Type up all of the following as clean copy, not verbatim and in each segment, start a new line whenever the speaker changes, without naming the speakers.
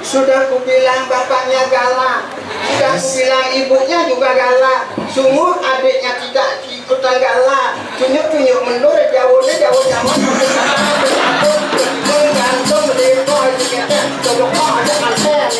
Sudah kubilang bapaknya galak, sudah kubilang ibunya juga galak. Sungguh adiknya tidak ikutan galak. Tunjuk-tunjuk mundur, jauhnya jauh zaman. Gantung mereka aja kita, tolong ada anten.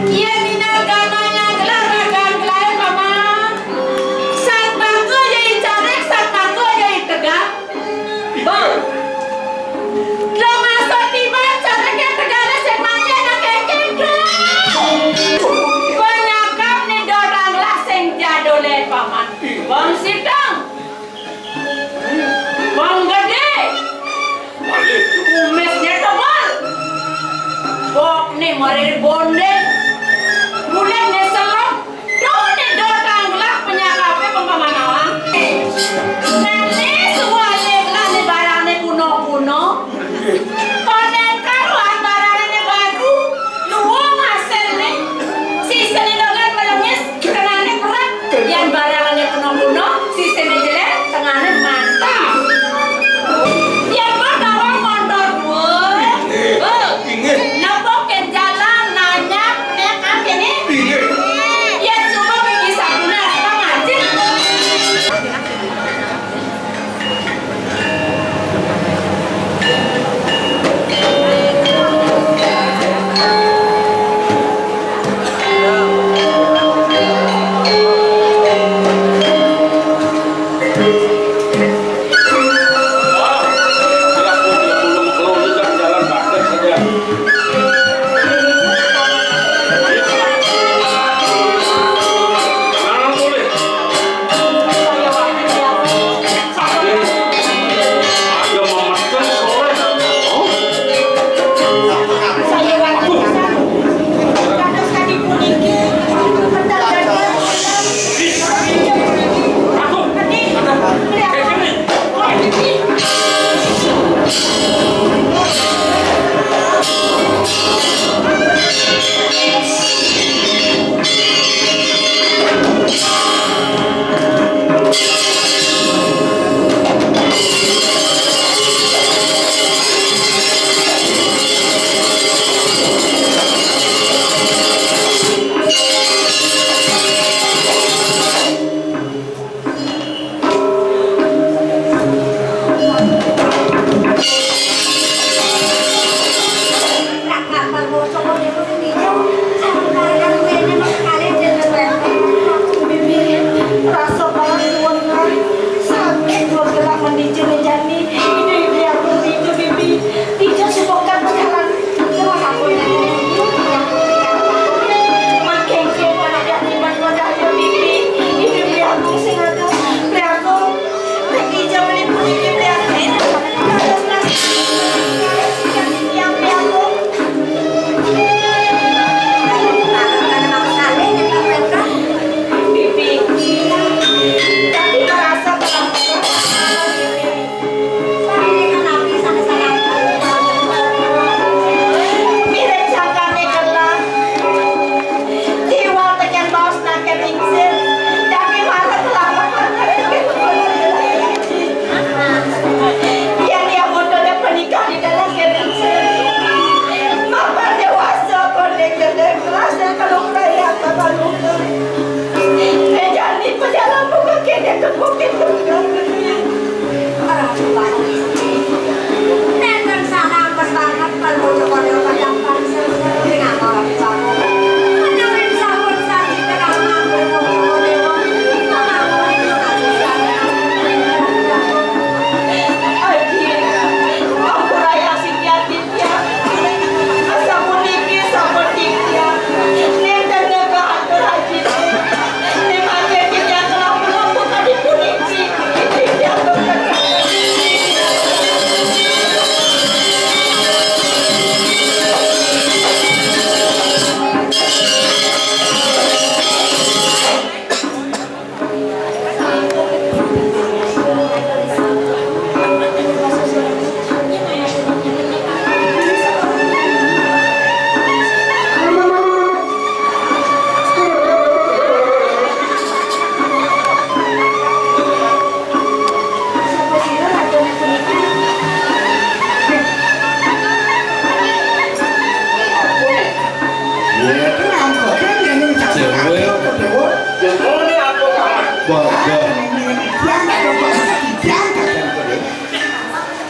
Iya minal gananya gelaragan gelayan paman. Saat baku jadi carek, saat baku jadi tegak. Bang, lo masuk tiba careknya tegaknya semangnya nak kekek. Penyakap nih dorang lah sing jadole paman. Bang sidang, bang gede, umesnya tebal. Bok nih mari bonde. Mulai neselok, done dorang lah penyakapnya pemamanawang. Nanti semua leklah nih barangnya kuno-kuno. Konen karu antara ini baru, luang hasil nih. Sisa nih dogan melengis, tengahnya berat. Yang barangnya kuno-kuno, sisa nih jelek, tengahnya mantap. Yang berdawang motor pun. Nabok ke jalan, nanya, nekap ini. Ya coba bisa guna setengah aja.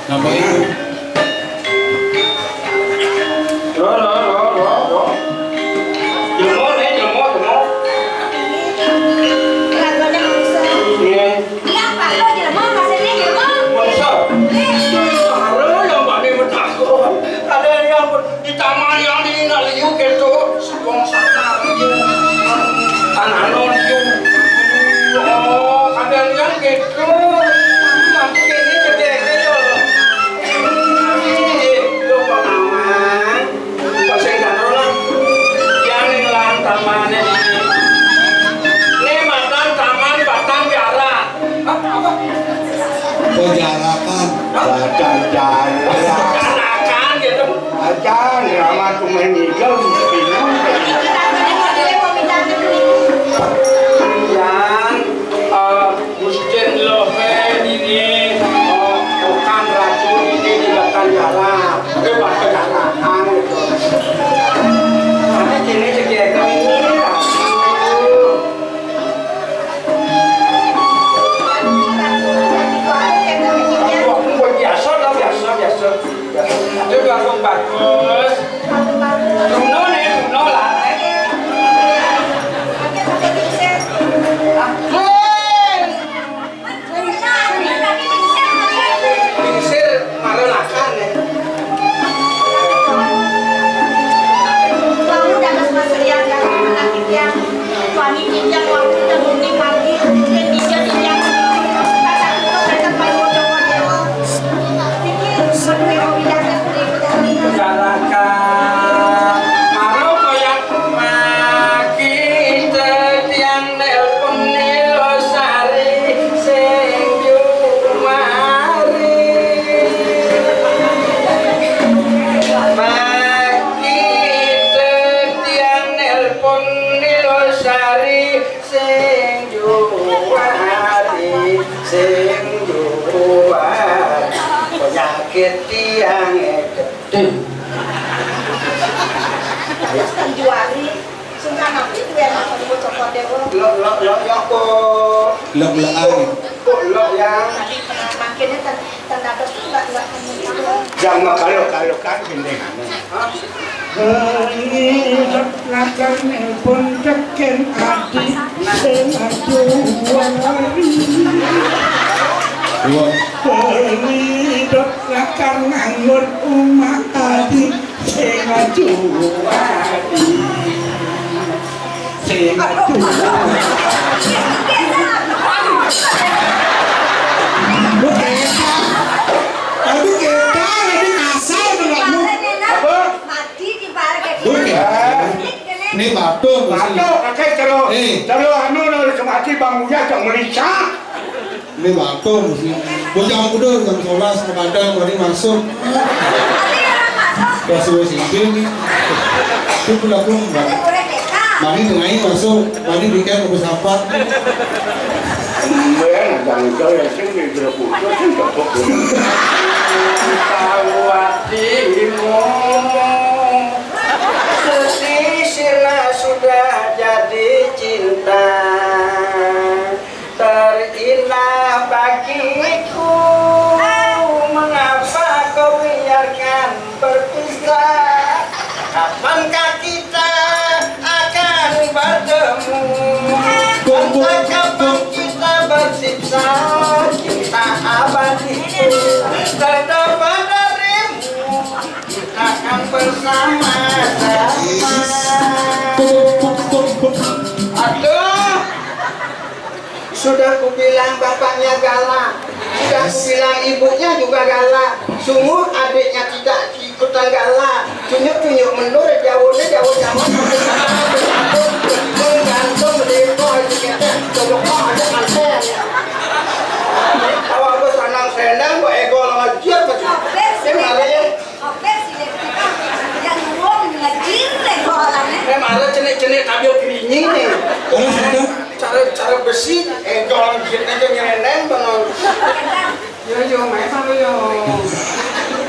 Napa itu? Penjarakan badan jarakan gitu aja drama kumain hijau bingung yang Gusten Lohe ini bukan racun ini dilakukan jalan penjarakan gitu karena sini segitu ini itu langsung bagus. Runo nih, Runo lah. Pingsir marelakan ya.
Kamu dapat masuk yang sakit yang suami tinjang waktu terbunuh pagi dan tinjang
tiang gede.
Juari, sungkan aku itu yang aku cokot dewo.
Lo kok. Lo yang.
Makinnya tanda betul nggak kamu itu.
Jangan kalau kan gendengan.
Lakan nelpon teken adik sengaja Pelidot lakan nganggur umat adik sengaja
Aduh kita ini asal denganmu.
Apa?
Mati di balik
Ini batu.
Kakek cero anu semati bangunnya jangan melincah.
Ini batu mesti. Bocah muda jam 11 terkadang mari masuk. Kasih sini nih. Itu pula pun mari dengai masuk. Mari bikin ke sampah.
Jangan jauh yang sini berputus kan cocok. Tahu hatimu. Sesisirlah sudah jadi cinta terindah bagiku. Mengapa kau biarkan berpisah? Kapankah kita akan bertemu? Entah kapan kita bersiksa, cinta abadi terdapat darimu. Kita akan bersama-sama. Aduh, sudah kubilang bapaknya galak, sudah kubilang ibunya juga galak. Sungguh adiknya tidak ikutan galak. Tunjuk-tunjuk mendur jauhnya jauh sama. Gantung mendeko kita tolong ada anten. Kalau aku senang-senang, gua ego ngajar betul. Cenek-cenek tabio keringi nih. Cara besi, ego ngajar aja nyereneng banget. Yo, memang yo.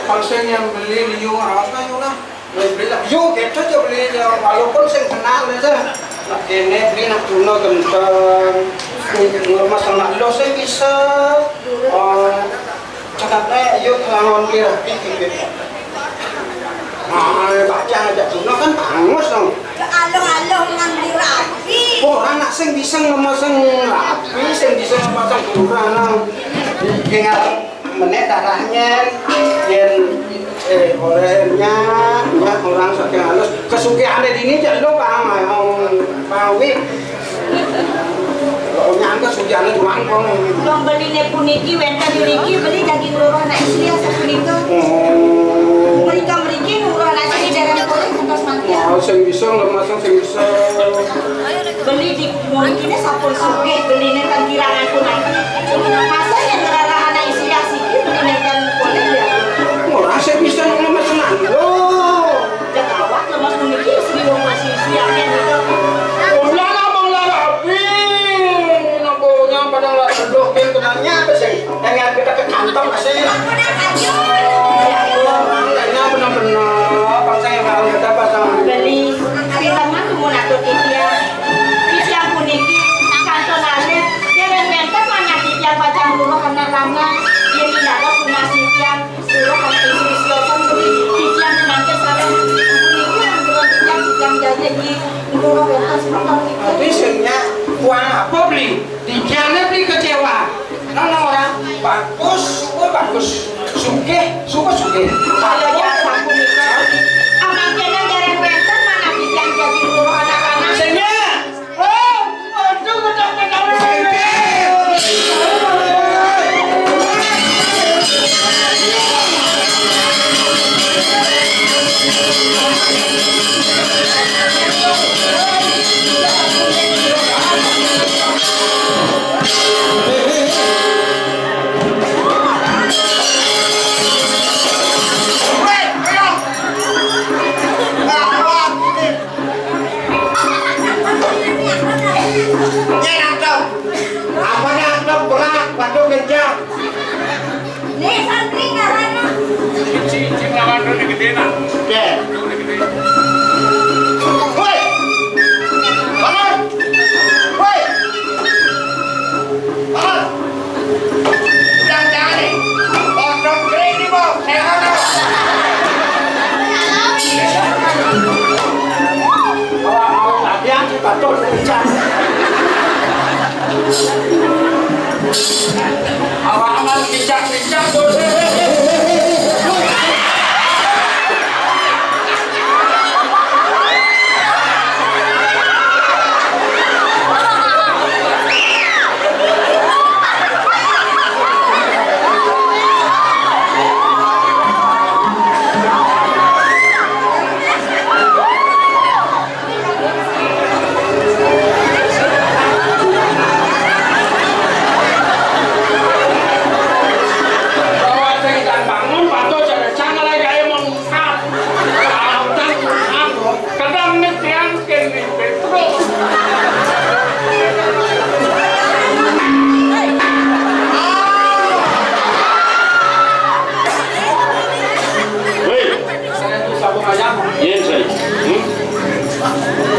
Konsen yang beli yo rasa yo lah. Beli lah. Yo kita aja beli yo, walaupun saya kenal aja. Nak kene beli nak tuna genteng. Masalah lo saya bisa. Cakapnya yuk bangun kira. Nah, baca aja Juno kan pangus dong.
Alung-alung nganti rapi.
Orang nak sing bisa ngemasang rapi, sing bisa ngemasang kurang. Tinggal menek darahnya, yang olehnya, ya orang saking halus. Kesukian di ini jadi lo pawi. Pokoknya kesukian cuma kong.
Dong beli nepuniki, wenten niki beli daging lurah anak istri asal punika. Mereka nurah anak istri dari boleh kuntas mati.
Oh, sing bisa ngemasang sing bisa.
Beli di mungkinnya sapul suki, beli nekan kirangan pun nanti. Masa yang ngerarah anak istri asik beli nekan boleh ya.
Orang saya bisa ngemasang lo.
Jangan awak lemas puniki istri wong masih siangnya gitu.
Padahal aduh yang kenanya apa sih? Yang kita ke kantong masih. Kayaknya benar-benar bangsa yang harus kita pasang.
Beli filman mau nakut ikhya. Ikhya puniki kantong ale. Dia mentor mana ikhya pacang rumah anak lama. Dia tidak punya ikhya suruh anak istri siosan beli ikhya menangkis sarang. Puniki yang ikhya jadi di rumah bekas potong itu.
Tapi sebenarnya uang apa beli? Dikiannya beli kecewa. Nona orang bagus, bagus. Suke.
Kalau jasa punika, aman kena jaran wenten mana bisa jadi guru anak-anak.
Senya. Aduh betul-betul.
Nih santri ngarana.
Cing lawan udah gede nah.
Deh. Woi. Bangun. Woi. Bangun. Udah jangan nih. Pondok gede ini, Bang. Saya ada. Awal latihan kita tuh kencang. Awal-awal kencang tuh.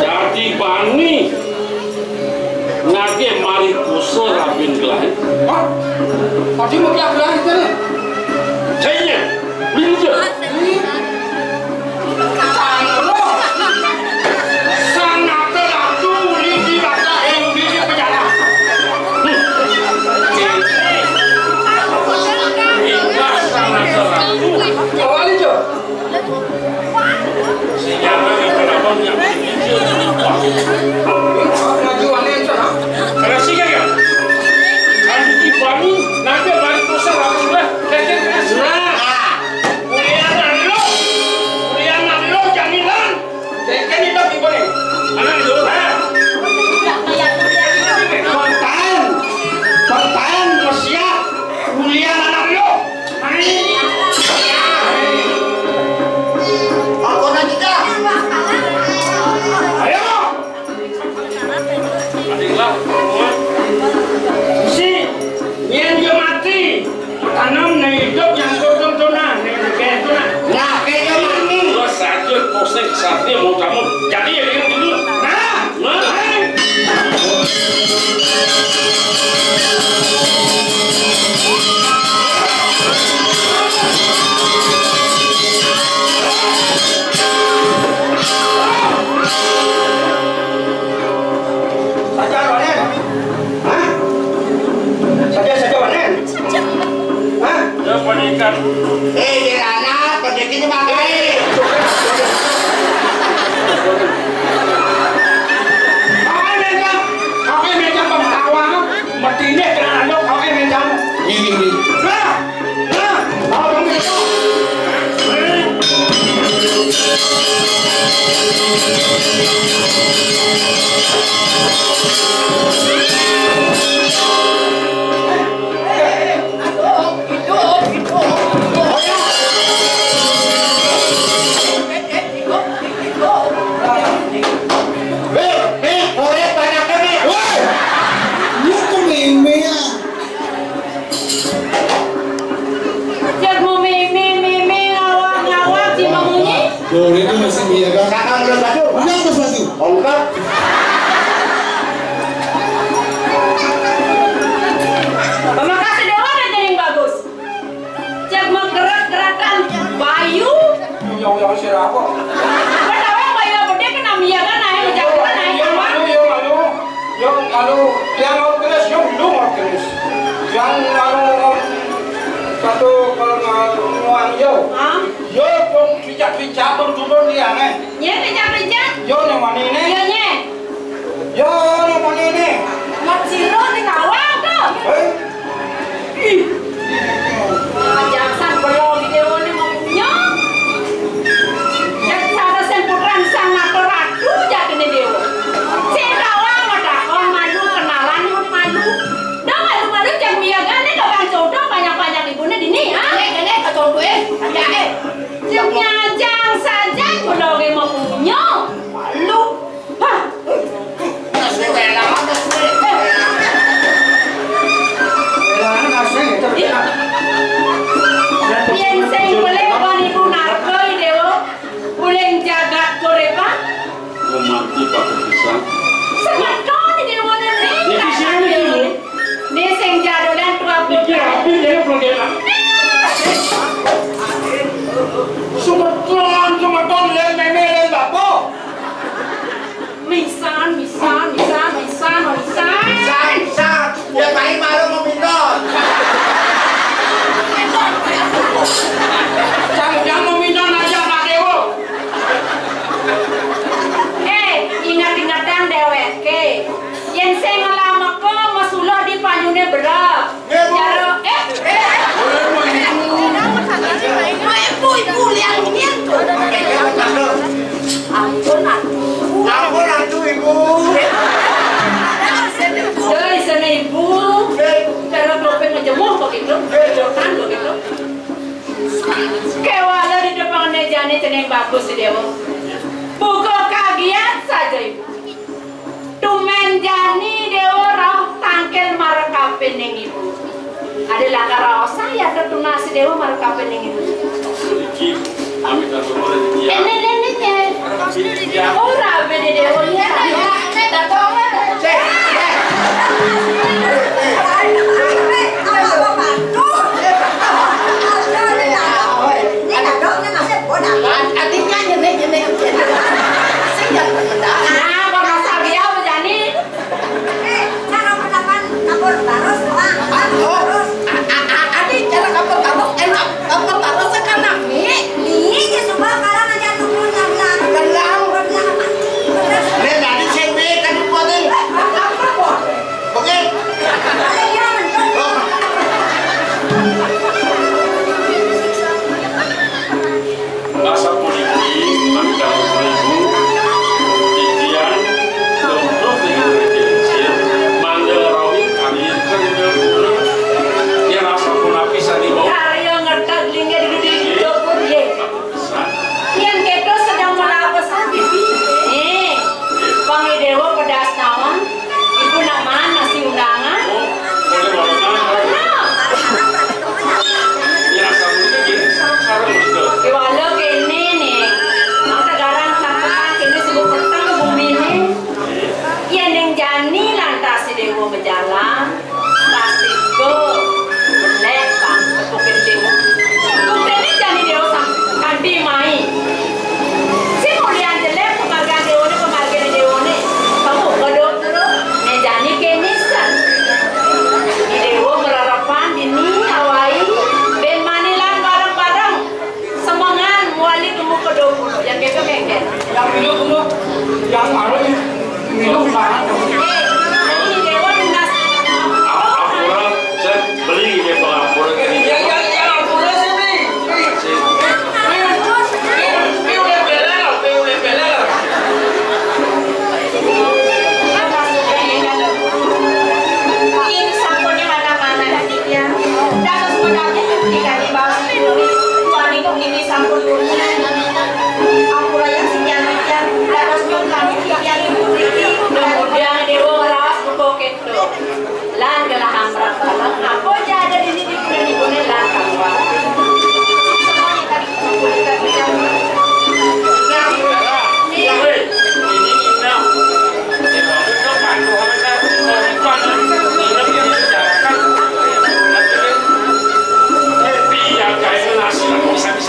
Jadi bani nage mari kusel rabin gelai.
Tadi mau dia bilang itu nih.
Saya bingung.
Sangat terlalu di baca di penjara.
Enggak sangat terlalu.
Awal itu.
Sejarah yang kenapa yang pinjil apa?
Ngajuannya itu.
Karena sih ya. Kan di bani nage mari kusel rabin gelai. Keke kesana. Kuliah lo jaminan.
Keke itu boleh.
Anak itu.
Kontan, siap. Kuliah anak lo. Aku nak kita.
Ayo. Adiklah.
Si, dia mati. Tanam nih hidup yang tuntunan, nih kayak tuntunan. Nah, kayak mati.
Lo satu posting saatnya mau kamu jadi ya yang dulu. Nah. balikan.
Anak, pagdating makai. Kau meja pemtawa, matinya kerana kau meja.
Ini.
Nah, kau dong itu.
Boleh itu masih biasa.
Kakak belum baju.
Udah mas baju.
Oh enggak.
Terima kasih dewa dan yang bagus. Cek menggerak-gerakan bayu.
Yang siapa?
Pertama bayu apa dia kena miagan naik menjauhkan naik apa?
Yang organisasi yang belum organisasi. Yang satu kalau nguang yo. Yo pun bijak-bijak berdua dia nih.
Ya bijak-bijak.
Yo yang mana ini?
Yo nye.
Yo yang mana ini?
Mat siro di kawal tuh. Jangan belum video ini mau punya. Jadi ada sempurna sangat ratu jadi nih dia. Si kawal ada kon malu kenalan mau malu. Dah malu jangan miagan nih doang jodoh banyak-banyak ibunya di nih ah. Kene kecoba ada Nyajang saja kalau mau punya malu. Hah?
Nasi bela mana sih? Bela nasi itu.
Yang saya boleh bani punar koi dewo, boleh jaga koreka.
Mati pakai pisang.
Sangat kau ni di mana ni?
Di sini ni.
Ni seng jado dan tua
Dikira apa dia problem?
Sumatron lên meme lên bapo.
Misan.
Sa. Dia main malu mau minum. Jangan mau minum aja Pak Dewo.
Ingat-ingatan dewek ke. Yang saya ngalamak ko masulah di panyune berak. Jaro ibu liang nian tu.
Ampun atuh ibu.
Dari sana ibu. Cara klopeng ngejemuh begitu. Jodohan begitu. Kewala di depan meja ni teneng bagus si Dewo. Buka kagian saja ibu. Tumen jani Dewo roh tangkel marakapen neng ibu. Ada langkah roh saya tertuna si Dewo marakapen neng ibu.
Kami tak boleh dia.
Ini. Oh rabe di Dewo ni. Datang.
Artinya nyenek. Saya
Nah, kalau sabia berjani.
cara menapan kapur terus, adik cara kapur enak. Kapur terus sekarang nih. Nih, semua kalau ngajak tunggu nyamlang. Belang.
Lên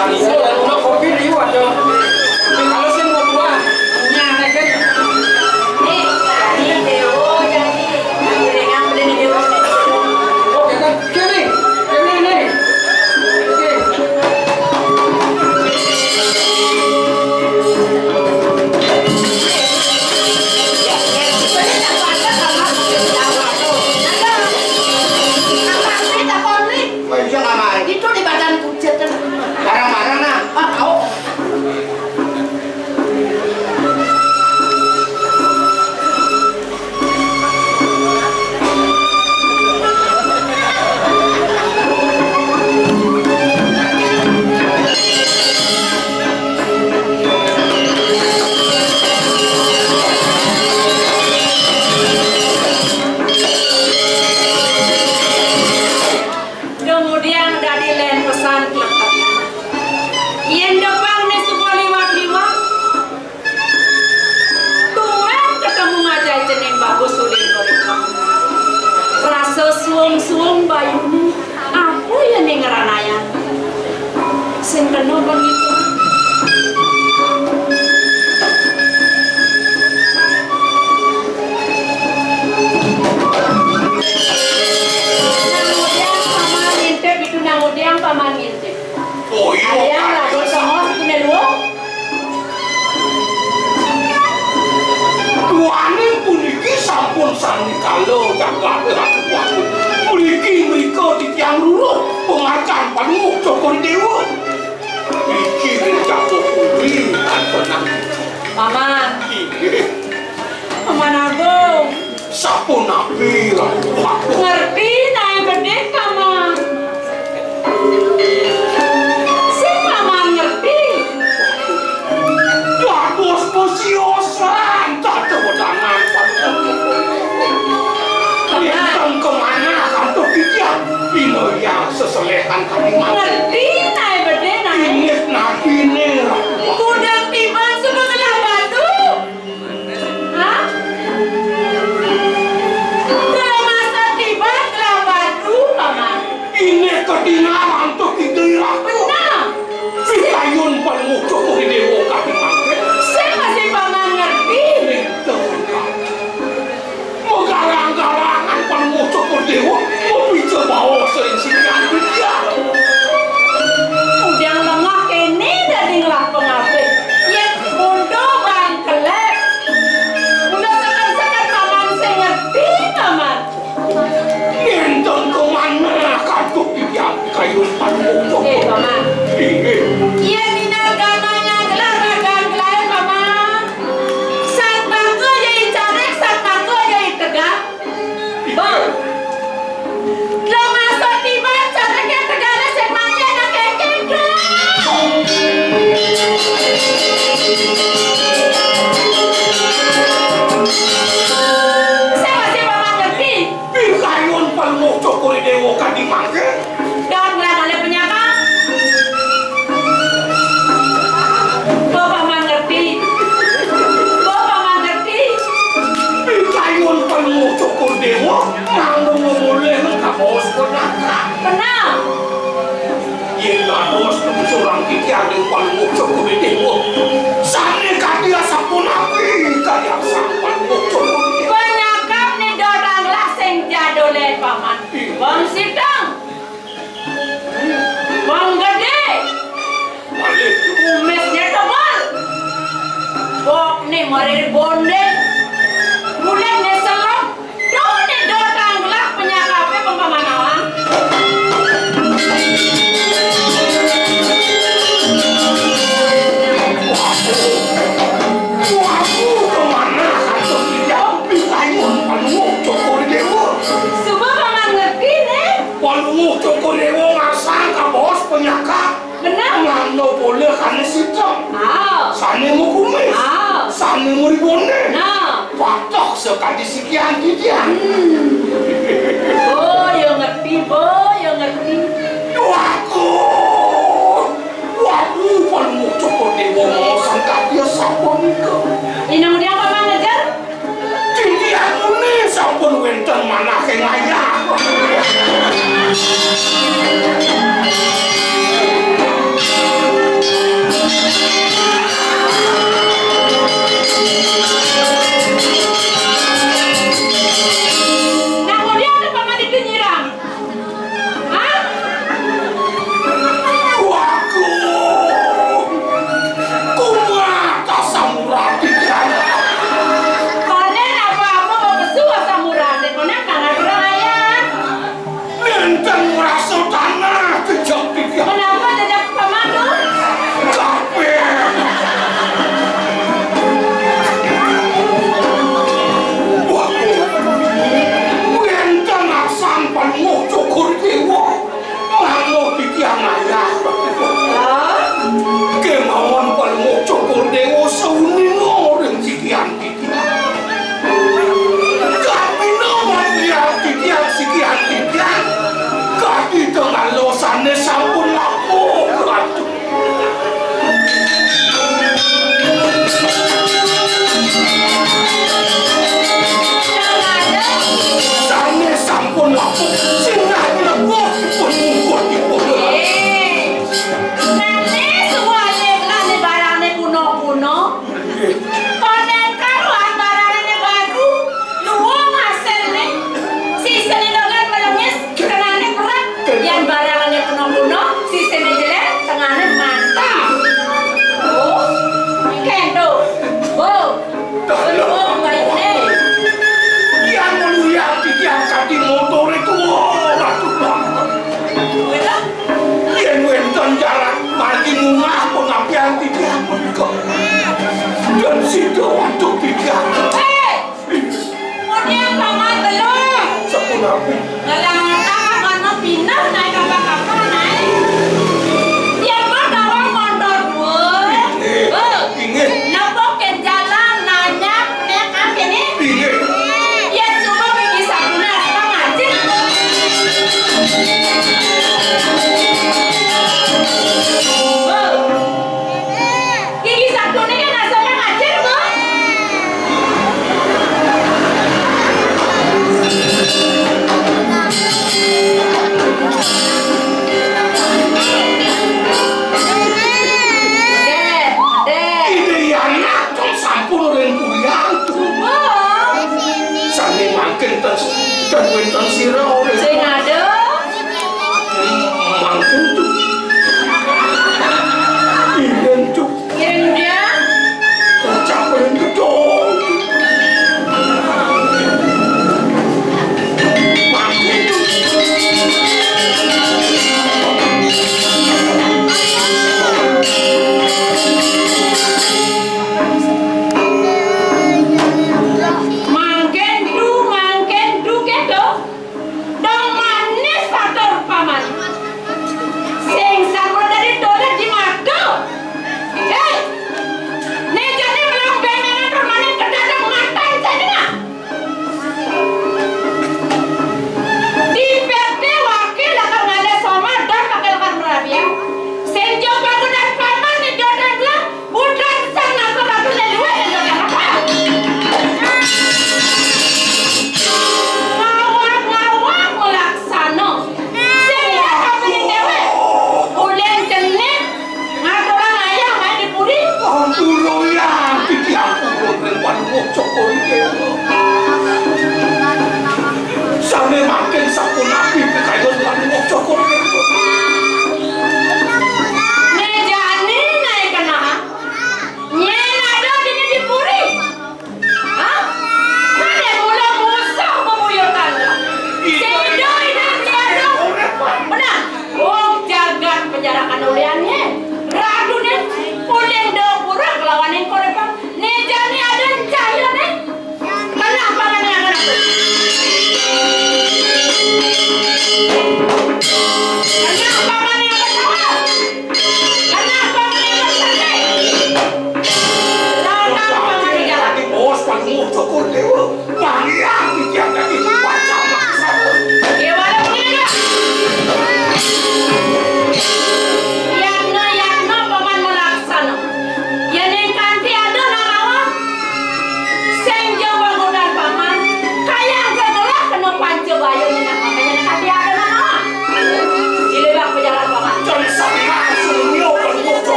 Salino dan udah kopi liwat dong. Tapi kalau saya mau buah, nyana kan.
Nih, jadi Dewo, jadi dengan beli Dewo.
Oke kan, kiri nih. Oke.
Itu di badan kucet
Barang-barang nah.
tahu.
Kemudian dari lain pesan kletek. Yang depan nih sebuah liwat-liwat. Tuan ketemu ngajak jening bagus sulit koripang. Rasa suung-suung bayu nih. Apa ya nih ngeranayan? Sing kena begitu. Kemudian paman ngintip.
Oh iya.
Ayang lagu sama punya lu.
Tuane puniki sampun sami kalau jaga waktu. Puniki mereka di tiang lurus pengacan Panmuk Cokor Dewa. Iki jatuh putri tenang.
Paman.
Iya.
Paman Agung.
Sampun nabi waktu.
Ngerti naik gede paman. Si paman ngerti.
Bagus musiosan tak terwadangan Lihatkan kemana kantor kijang Ino yang seselehan kami mati
Ngerti naik gede naik.
Ingat nabi ini
Kudang tiba suka kena batu. Hah? Kalau masa tiba kena batu paman.
Ini kedengaran untuk kita aku
Nah.
Pitayun Panmuk Cokor Dewa kami mati
Saya masih paman ngerti.
Garang-garangan Panmuk Cokor Dewa mau bicara bawa sering-seringan dia
Udah lengah kene dari ngelak pengapit. Ya bodoh bang kelek. Udah sekan-sekan paman saya ngerti paman.
Ngentong kemana kantuk dia kayu Panmuk Cokor
Paman.
Iya
Iya minar gananya gelar paman. Saat bangga jadi carek, saat bangga jadi tegak. Bang. Lo masuk tiba careknya tegaknya semangnya nak kekek. Saya masih paman ngerti.
Pitayun Panmuk Cokor Dewa kami mati
Dan nggak ada penyakit. Kau paman ngerti. Kau paman ngerti.
Pitayun Panmuk Cokor Dewa nanggung mulai lengkap bos penakrak
Kenal.
Yelah bos seorang kita dengan Panmuk Cokor Dewa Sana kadia sampun api kaya sang Panmuk Cokor Dewa
Penyakit nih dorang lah sing jadole paman. Bang sidang. Bang gede.
Balik
Kumisnya tebal. Bok nih mari bonde. Mulai nih selok. Duh nih dorang lah penyakitnya pemamanawan.
Waku kemana kantor dia Pitayun Panmuk Cokor Dewa
Semua paman ngerti nih.
Panmuk Cokor Dewa ngasang ke bos penyakit
Benar.
Ngano boleh karena situ Sana mau kumis Sana mau ribonde
Nah.
Patok sekali sekian dia
Oh, yang ngerti, boh, yang ngerti.
Waku Panmuk Cokor Dewa ngosang dia sampun ke
Ini dia paman ngejar.
Jadi aku nih sampun wenten mana ke ngayah
Jane sampun lapuk. Aduh. Jane sampun lapuk. Sing lapuk pun pun.
Nanti semuanya kelane barangnya kuno-kuno. Konen karuan barangnya baru. Luang hasilnya. Sisanya dogan melengis, tengahnya kurang. Yang barangnya kuno-kuno, sisanya jelek, tengahnya mantap. Oh, kendo. Oh, oh, baik nih.
Yang mulia diangkat di motor itu. Aduh banget. Yen wonten jalan margi mungah pengapian tidak menika. Dan sido untuk tidak.
Hei! Kemudian paman belum.
Sepun aku.
Ngelang